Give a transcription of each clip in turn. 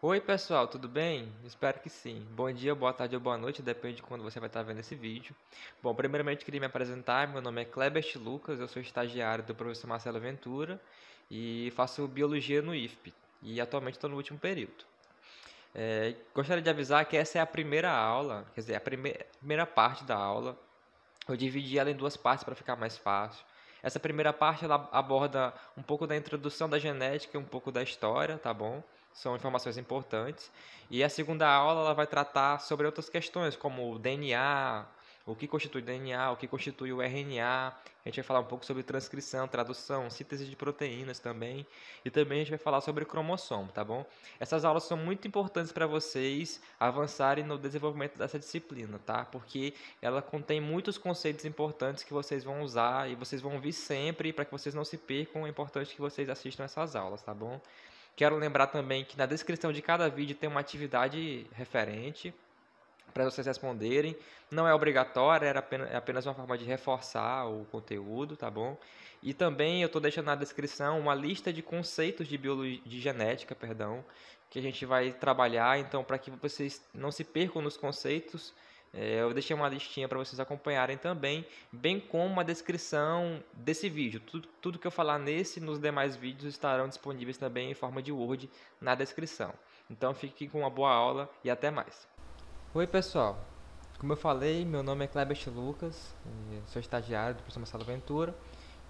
Oi pessoal, tudo bem? Espero que sim. Bom dia, boa tarde ou boa noite, depende de quando você vai estar vendo esse vídeo. Bom, primeiramente queria me apresentar, meu nome é Klebert Lucas, eu sou estagiário do professor Marcelo Ventura e faço biologia no IFP e atualmente estou no último período. Gostaria de avisar que essa é a primeira aula, quer dizer, a primeira parte da aula. Eu dividi ela em duas partes para ficar mais fácil. Essa primeira parte ela aborda um pouco da introdução da genética e um pouco da história, tá bom? São informações importantes. E a segunda aula ela vai tratar sobre outras questões, como o DNA, o que constitui DNA, o que constitui o RNA. A gente vai falar um pouco sobre transcrição, tradução, síntese de proteínas também. E também a gente vai falar sobre cromossomo, tá bom? Essas aulas são muito importantes para vocês avançarem no desenvolvimento dessa disciplina, tá? Porque ela contém muitos conceitos importantes que vocês vão usar e vocês vão ouvir sempre para que vocês não se percam. É importante que vocês assistam essas aulas, tá bom? Quero lembrar também que na descrição de cada vídeo tem uma atividade referente para vocês responderem. Não é obrigatória, é apenas uma forma de reforçar o conteúdo, tá bom? E também eu estou deixando na descrição uma lista de conceitos de biologia, de genética, perdão, que a gente vai trabalhar. Então, para que vocês não se percam nos conceitos, eu deixei uma listinha para vocês acompanharem também, bem como uma descrição desse vídeo. Tudo que eu falar nesse e nos demais vídeos estarão disponíveis também em forma de Word na descrição. Então, fiquem com uma boa aula e até mais. Oi pessoal, como eu falei, meu nome é Klebert Lucas, sou estagiário do professor Marcelo Ventura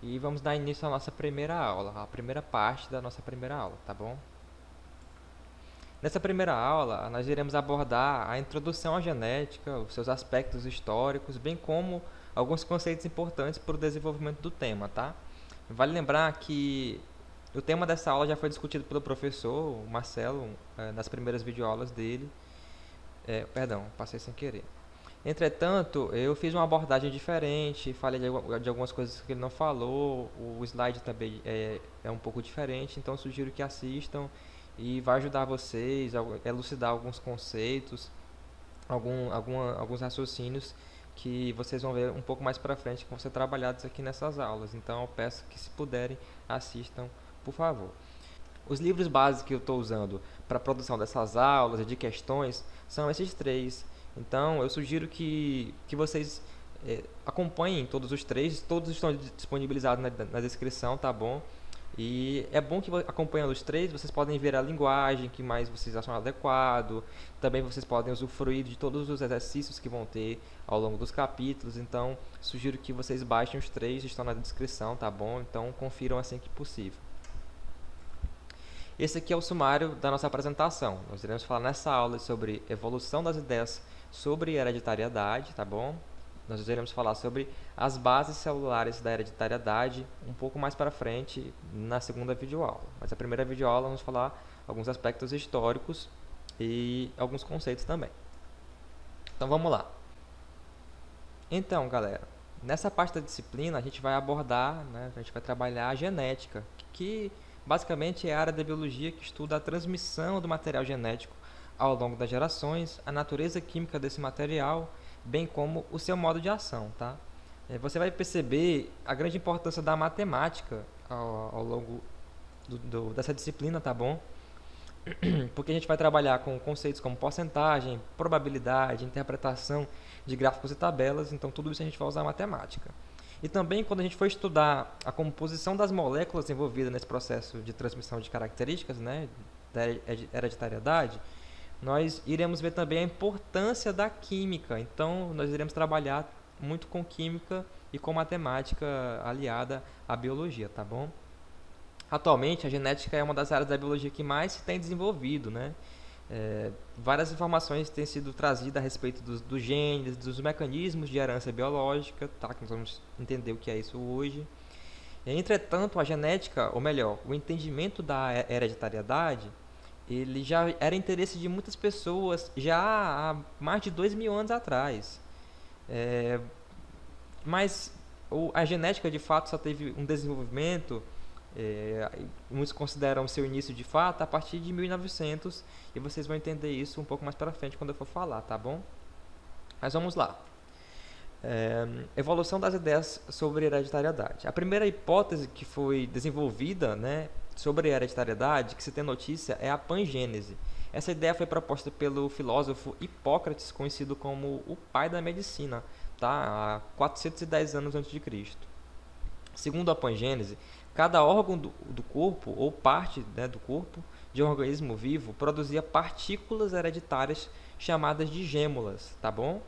e vamos dar início à nossa primeira aula, a primeira parte da nossa primeira aula, tá bom? Nessa primeira aula, nós iremos abordar a introdução à genética, os seus aspectos históricos, bem como alguns conceitos importantes para o desenvolvimento do tema, tá? Vale lembrar que o tema dessa aula já foi discutido pelo professor Marcelo nas primeiras videoaulas dele. Perdão, passei sem querer. Entretanto, eu fiz uma abordagem diferente, falei de algumas coisas que ele não falou, o slide também é um pouco diferente, então sugiro que assistam e vai ajudar vocês a elucidar alguns conceitos, alguns raciocínios que vocês vão ver um pouco mais para frente que vão ser trabalhados aqui nessas aulas. Então eu peço que, se puderem, assistam, por favor. Os livros básicos que eu estou usando para a produção dessas aulas e de questões são esses três. Então, eu sugiro que vocês acompanhem todos os três. Todos estão disponibilizados na descrição, tá bom? E é bom que acompanhando os três, vocês podem ver a linguagem que mais vocês acham adequado. Também vocês podem usufruir de todos os exercícios que vão ter ao longo dos capítulos. Então, sugiro que vocês baixem os três, estão na descrição, tá bom? Então, confiram assim que possível. Esse aqui é o sumário da nossa apresentação. Nós iremos falar nessa aula sobre evolução das ideias sobre hereditariedade, tá bom? Nós iremos falar sobre as bases celulares da hereditariedade um pouco mais para frente na segunda videoaula. Mas a primeira videoaula vamos falar alguns aspectos históricos e alguns conceitos também. Então vamos lá. Então, galera, nessa parte da disciplina a gente vai abordar, a gente vai trabalhar a genética, que basicamente é a área da biologia que estuda a transmissão do material genético ao longo das gerações, a natureza química desse material, bem como o seu modo de ação, tá? Você vai perceber a grande importância da matemática ao longo dessa disciplina, tá bom? Porque a gente vai trabalhar com conceitos como porcentagem, probabilidade, interpretação de gráficos e tabelas, então tudo isso a gente vai usar matemática. E também, quando a gente for estudar a composição das moléculas envolvidas nesse processo de transmissão de características, da hereditariedade, nós iremos ver também a importância da química. Então, nós iremos trabalhar muito com química e com matemática aliada à biologia, tá bom? Atualmente, a genética é uma das áreas da biologia que mais se tem desenvolvido, várias informações têm sido trazidas a respeito dos genes, dos mecanismos de herança biológica, tá? Que nós vamos entender o que é isso hoje. Entretanto, a genética, ou melhor, o entendimento da hereditariedade, ele já era interesse de muitas pessoas já há mais de 2000 anos atrás. Mas a genética, de fato, só teve um desenvolvimento, muitos consideram seu início de fato a partir de 1900, e vocês vão entender isso um pouco mais para frente quando eu for falar, tá bom? Mas vamos lá. Evolução das ideias sobre hereditariedade. A primeira hipótese que foi desenvolvida, sobre a hereditariedade, que se tem notícia, é a pangênese. Essa ideia foi proposta pelo filósofo Hipócrates, conhecido como o pai da medicina, tá? Há 410 anos antes de Cristo. Segundo a pangênese, cada órgão do corpo ou parte, né, do corpo de um organismo vivo produzia partículas hereditárias chamadas de gêmulas, tá bom?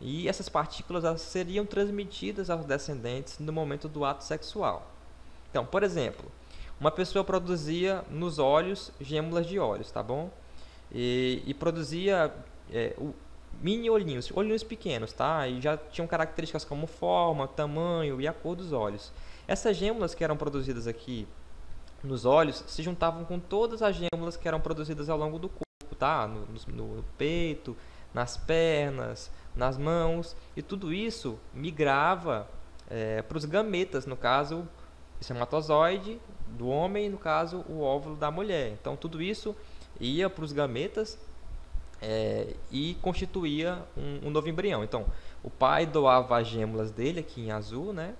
E essas partículas elas seriam transmitidas aos descendentes no momento do ato sexual. Então, por exemplo, uma pessoa produzia nos olhos gêmulas de olhos, tá bom? E produzia mini olhinhos, olhinhos pequenos, tá? E já tinham características como forma, tamanho e a cor dos olhos. Essas gêmulas que eram produzidas aqui nos olhos se juntavam com todas as gêmulas que eram produzidas ao longo do corpo, tá? No peito, nas pernas, nas mãos, e tudo isso migrava para os gametas, no caso, o espermatozoide do homem, no caso, o óvulo da mulher. Então, tudo isso ia para os gametas e constituía um novo embrião. Então, o pai doava as gêmulas dele, aqui em azul, né?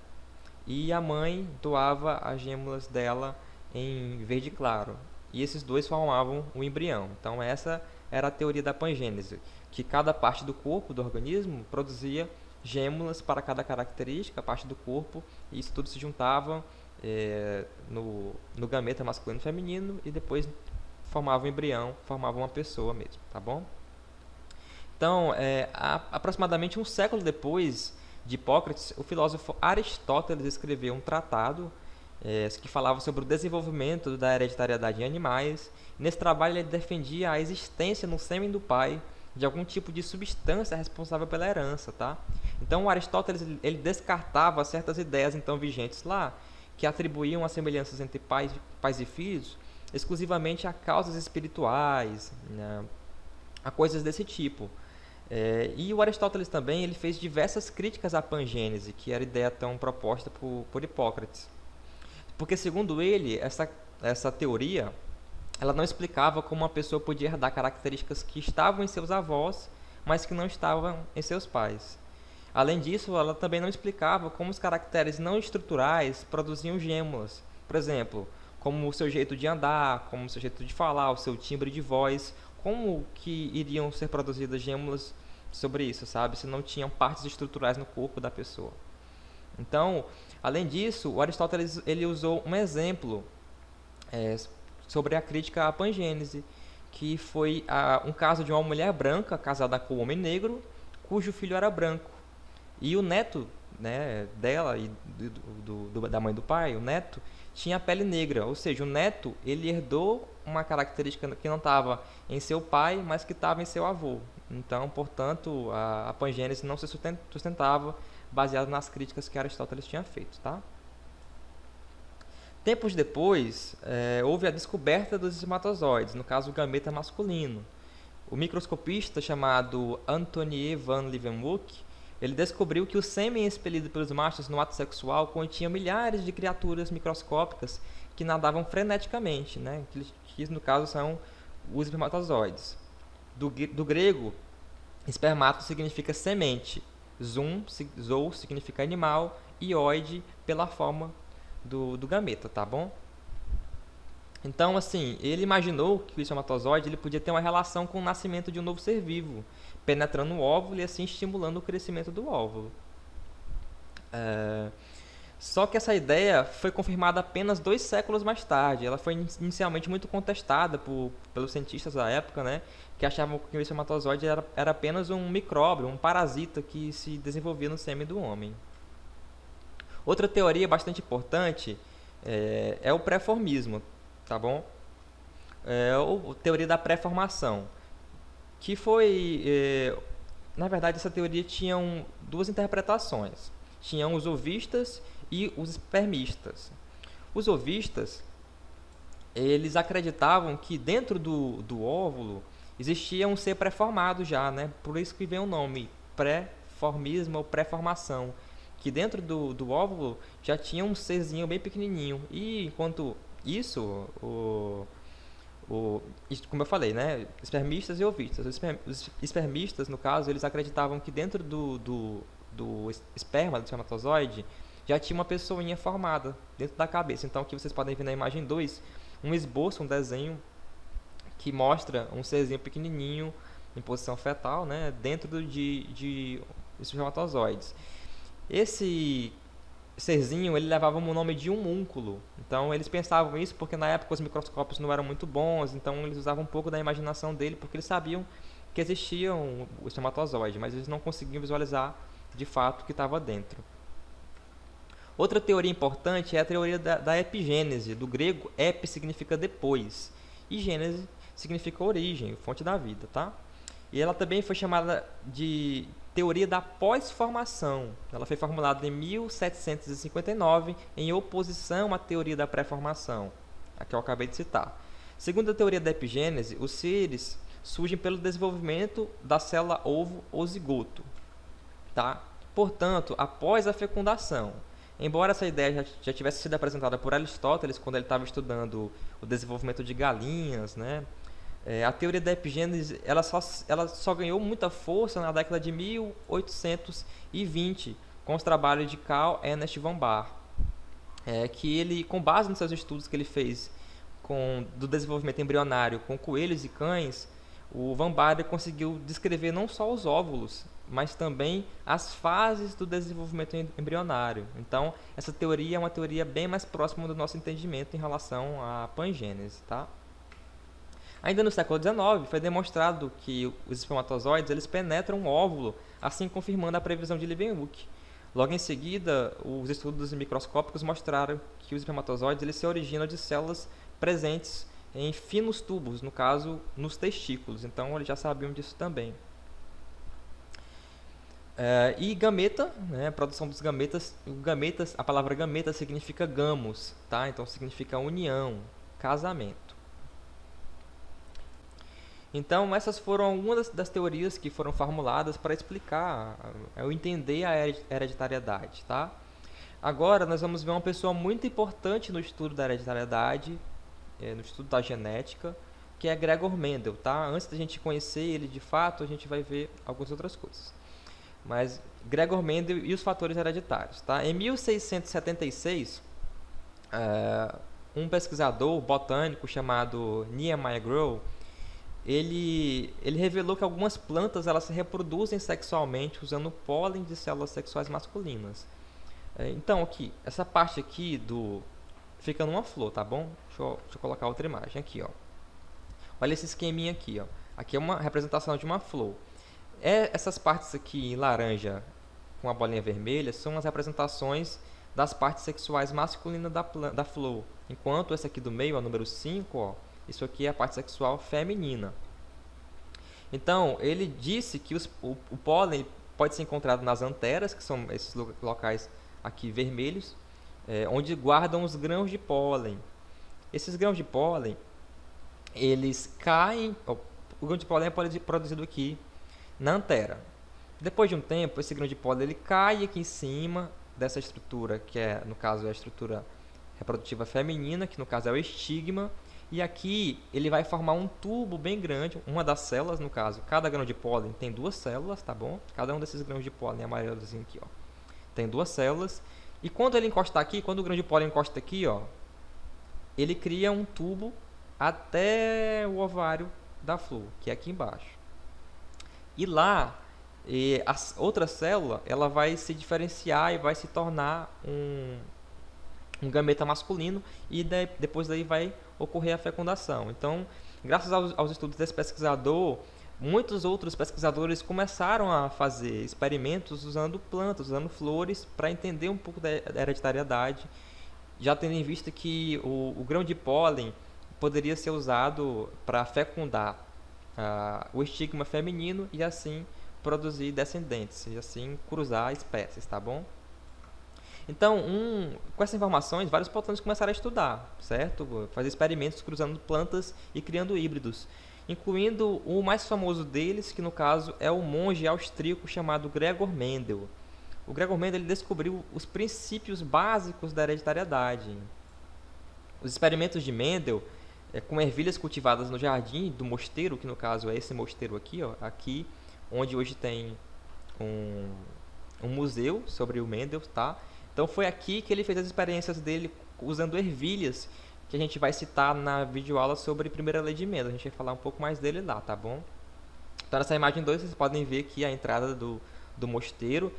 E a mãe doava as gêmulas dela em verde claro. E esses dois formavam o embrião. Então, essa era a teoria da pangênese, que cada parte do corpo, do organismo, produzia gêmulas para cada característica, a parte do corpo, e isso tudo se juntava no gameta masculino e feminino, e depois formava um embrião, formava uma pessoa mesmo, tá bom? Então, aproximadamente um século depois de Hipócrates, o filósofo Aristóteles escreveu um tratado que falava sobre o desenvolvimento da hereditariedade em animais. Nesse trabalho ele defendia a existência no sêmen do pai de algum tipo de substância responsável pela herança, tá? Então, o Aristóteles ele descartava certas ideias então vigentes lá, que atribuíam as semelhanças entre pais e filhos exclusivamente a causas espirituais, né, a coisas desse tipo. E o Aristóteles também ele fez diversas críticas à pangênese, que era a ideia tão proposta por Hipócrates. Porque, segundo ele, essa teoria ela não explicava como uma pessoa podia herdar características que estavam em seus avós, mas que não estavam em seus pais. Além disso, ela também não explicava como os caracteres não estruturais produziam gêmulas. Por exemplo, como o seu jeito de andar, como o seu jeito de falar, o seu timbre de voz, como que iriam ser produzidas gêmulas sobre isso, sabe? Se não tinham partes estruturais no corpo da pessoa. Então, além disso, o Aristóteles ele usou um exemplo sobre a crítica à pangênese, que foi um caso de uma mulher branca casada com um homem negro, cujo filho era branco. E o neto, né, dela e da mãe do pai, o neto, tinha a pele negra, ou seja, o neto ele herdou uma característica que não estava em seu pai, mas que estava em seu avô. Então, portanto, a pangênese não se sustentava baseado nas críticas que Aristóteles tinha feito, tá? Tempos depois, houve a descoberta dos espermatozoides, no caso o gameta masculino. O microscopista chamado Antony van Leeuwenhoek ele descobriu que o sêmen expelido pelos machos no ato sexual continha milhares de criaturas microscópicas que nadavam freneticamente, né? Que no caso são os espermatozoides. Do grego, espermato significa semente, zou significa animal e oide pela forma do gameta, tá bom? Então, assim, ele imaginou que o espermatozoide ele podia ter uma relação com o nascimento de um novo ser vivo, penetrando o óvulo e assim estimulando o crescimento do óvulo. Só que essa ideia foi confirmada apenas 2 séculos mais tarde. Ela foi inicialmente muito contestada pelos cientistas da época, né, que achavam que o espermatozoide era apenas um micróbio, um parasita que se desenvolvia no sêmen do homem. Outra teoria bastante importante é o pré-formismo, tá bom? Ou teoria da pré-formação, que foi, na verdade, essa teoria tinha 2 interpretações. Tinham os ovistas e os espermistas. Os ovistas, eles acreditavam que dentro do óvulo existia um ser pré-formado já, né? Por isso que vem o nome pré-formismo ou pré-formação, que dentro do óvulo já tinha um serzinho bem pequenininho. E enquanto isso, como eu falei, né? Espermistas e ovistas. Os espermistas, no caso, eles acreditavam que dentro do esperma, do espermatozoide, já tinha uma pessoinha formada dentro da cabeça. Então aqui vocês podem ver na imagem 2 um esboço, um desenho que mostra um serzinho pequenininho em posição fetal, né, dentro de espermatozoides. Esse serzinho, ele levava o nome de homúnculo. Então eles pensavam isso porque na época os microscópios não eram muito bons, então eles usavam um pouco da imaginação dele, porque eles sabiam que existia o espermatozoide, mas eles não conseguiam visualizar de fato o que estava dentro. Outra teoria importante é a teoria da epigênese. Do grego, epi significa depois e gênese significa origem, fonte da vida, tá? E ela também foi chamada de teoria da pós-formação. Ela foi formulada em 1759 em oposição à teoria da pré-formação, a que eu acabei de citar. Segundo a teoria da epigênese, os seres surgem pelo desenvolvimento da célula ovo ou zigoto, tá? Portanto, após a fecundação. Embora essa ideia já tivesse sido apresentada por Aristóteles quando ele estava estudando o desenvolvimento de galinhas, né? A teoria da epigênese ela só ganhou muita força na década de 1820 com os trabalhos de Carl Ernst von Baer, que ele, com base nos seus estudos que ele fez do desenvolvimento embrionário com coelhos e cães, o Van Baer conseguiu descrever não só os óvulos, mas também as fases do desenvolvimento embrionário. Então, essa teoria é uma teoria bem mais próxima do nosso entendimento em relação à pangênese, tá? Ainda no século XIX, foi demonstrado que os espermatozoides eles penetram o óvulo, assim confirmando a previsão de Leeuwenhoek. Logo em seguida, os estudos microscópicos mostraram que os espermatozoides eles se originam de células presentes em finos tubos, no caso, nos testículos. Então, eles já sabiam disso também. E gameta, né, a produção dos gametas, a palavra gameta significa gamos, tá? Então significa união, casamento. Então essas foram algumas das teorias que foram formuladas para explicar, entender a hereditariedade, tá? Agora nós vamos ver uma pessoa muito importante no estudo da hereditariedade, no estudo da genética, que é Gregor Mendel, tá? Antes da gente conhecer ele de fato, a gente vai ver algumas outras coisas. Mas Gregor Mendel e os fatores hereditários, tá? Em 1676, um pesquisador botânico chamado Nehemiah Grohl, ele revelou que algumas plantas elas se reproduzem sexualmente usando pólen de células sexuais masculinas. Então, aqui, essa parte aqui fica numa flor, tá bom? Deixa eu colocar outra imagem aqui, ó. Olha esse esqueminha aqui, ó. Aqui é uma representação de uma flor. Essas partes aqui em laranja com a bolinha vermelha são as representações das partes sexuais masculinas da flor. Enquanto essa aqui do meio, ó, número 5, ó, isso aqui é a parte sexual feminina. Então, ele disse que o pólen pode ser encontrado nas anteras, que são esses locais aqui vermelhos, onde guardam os grãos de pólen. Esses grãos de pólen, eles caem... o grão de pólen é produzido aqui na antera. Depois de um tempo, esse grão de pólen ele cai aqui em cima dessa estrutura, que no caso é a estrutura reprodutiva feminina, que no caso é o estigma, e aqui ele vai formar um tubo bem grande, uma das células, no caso, cada grão de pólen tem 2 células, tá bom? Cada um desses grãos de pólen amarelozinho aqui, ó, tem 2 células, e quando ele encostar aqui, quando o grão de pólen encosta aqui, ó, ele cria um tubo até o ovário da flor, que é aqui embaixo. E lá, a outra célula, ela vai se diferenciar e vai se tornar um gameta masculino e depois daí vai ocorrer a fecundação. Então, graças aos estudos desse pesquisador, muitos outros pesquisadores começaram a fazer experimentos usando plantas, usando flores, para entender um pouco da hereditariedade, já tendo em vista que o grão de pólen poderia ser usado para fecundar o estigma feminino e assim produzir descendentes, e assim cruzar espécies, tá bom? Então, com essas informações, vários botânicos começaram a estudar, certo? Fazer experimentos cruzando plantas e criando híbridos, incluindo o mais famoso deles, que no caso é o monge austríaco chamado Gregor Mendel. O Gregor Mendel ele descobriu os princípios básicos da hereditariedade. Os experimentos de Mendel, com ervilhas cultivadas no jardim do mosteiro, que no caso é esse mosteiro aqui, ó, aqui onde hoje tem um museu sobre o Mendel, tá? Então foi aqui que ele fez as experiências dele usando ervilhas que a gente vai citar na videoaula sobre primeira lei de Mendel. A gente vai falar um pouco mais dele lá, tá bom? Então, nessa imagem 2, vocês podem ver aqui a entrada do mosteiro,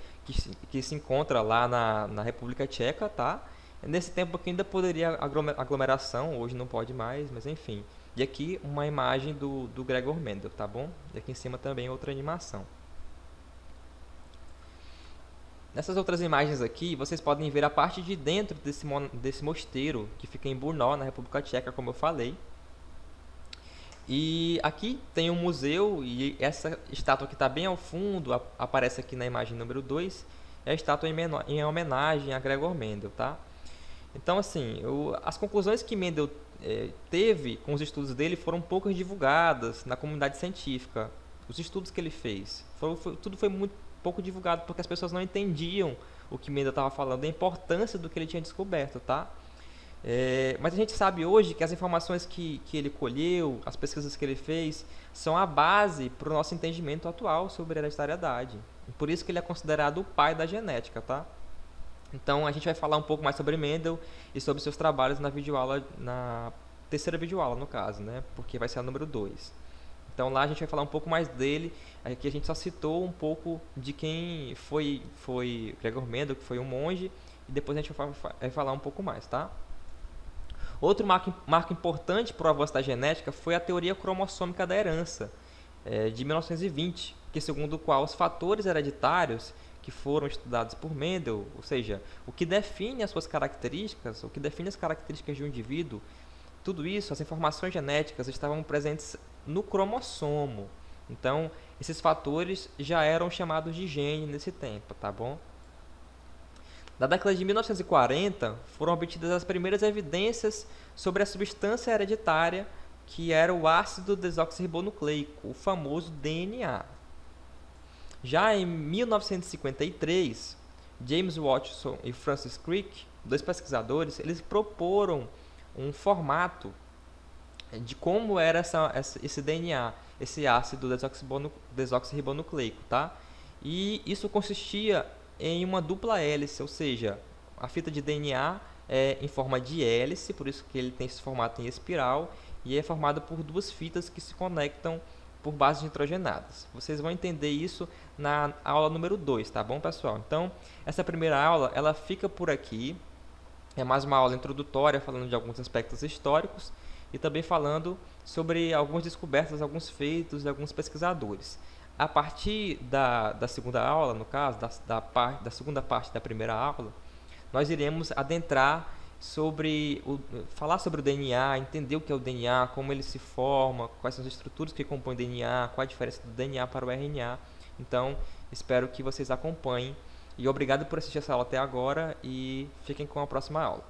que se encontra lá na República Tcheca, tá? Nesse tempo aqui ainda poderia aglomeração, hoje não pode mais, mas enfim. E aqui uma imagem do Gregor Mendel, tá bom? E aqui em cima também outra animação. Nessas outras imagens aqui, vocês podem ver a parte de dentro desse mosteiro, que fica em Brno, na República Tcheca, como eu falei. E aqui tem um museu, e essa estátua que está bem ao fundo, aparece aqui na imagem número 2, é a estátua em homenagem a Gregor Mendel, tá? Então, assim, as conclusões que Mendel teve com os estudos dele foram pouco divulgadas na comunidade científica. Os estudos que ele fez, tudo foi muito pouco divulgado porque as pessoas não entendiam o que Mendel estava falando, a importância do que ele tinha descoberto, tá? Mas a gente sabe hoje que as informações que ele colheu, as pesquisas que ele fez, são a base para o nosso entendimento atual sobre hereditariedade. Por isso que ele é considerado o pai da genética, tá? Então a gente vai falar um pouco mais sobre Mendel e sobre seus trabalhos na videoaula, na terceira videoaula no caso, né? Porque vai ser a número 2. Então lá a gente vai falar um pouco mais dele. Aqui a gente só citou um pouco de quem foi Gregor Mendel, que foi um monge, e depois a gente vai falar um pouco mais, tá? Outro marco importante para o avanço da genética foi a teoria cromossômica da herança, de 1920, que segundo o qual os fatores hereditários que foram estudados por Mendel, ou seja, o que define as suas características, o que define as características de um indivíduo, tudo isso, as informações genéticas estavam presentes no cromossomo. Então, esses fatores já eram chamados de gene nesse tempo, tá bom? Na década de 1940, foram obtidas as primeiras evidências sobre a substância hereditária que era o ácido desoxirribonucleico, o famoso DNA. Já em 1953, James Watson e Francis Crick, dois pesquisadores, eles proporam um formato de como era esse DNA, esse ácido desoxirribonucleico, tá? E isso consistia em uma dupla hélice, ou seja, a fita de DNA é em forma de hélice, por isso que ele tem esse formato em espiral, e é formado por duas fitas que se conectam por bases nitrogenadas. Vocês vão entender isso na aula número 2, tá bom, pessoal? Então, essa primeira aula, ela fica por aqui. É mais uma aula introdutória, falando de alguns aspectos históricos e também falando sobre algumas descobertas, alguns feitos de alguns pesquisadores. A partir da segunda aula, no caso, da segunda parte da primeira aula, nós iremos adentrar falar sobre o DNA, entender o que é o DNA, como ele se forma, quais são as estruturas que compõem o DNA, qual a diferença do DNA para o RNA. Então, espero que vocês acompanhem. E obrigado por assistir essa aula até agora e fiquem com a próxima aula.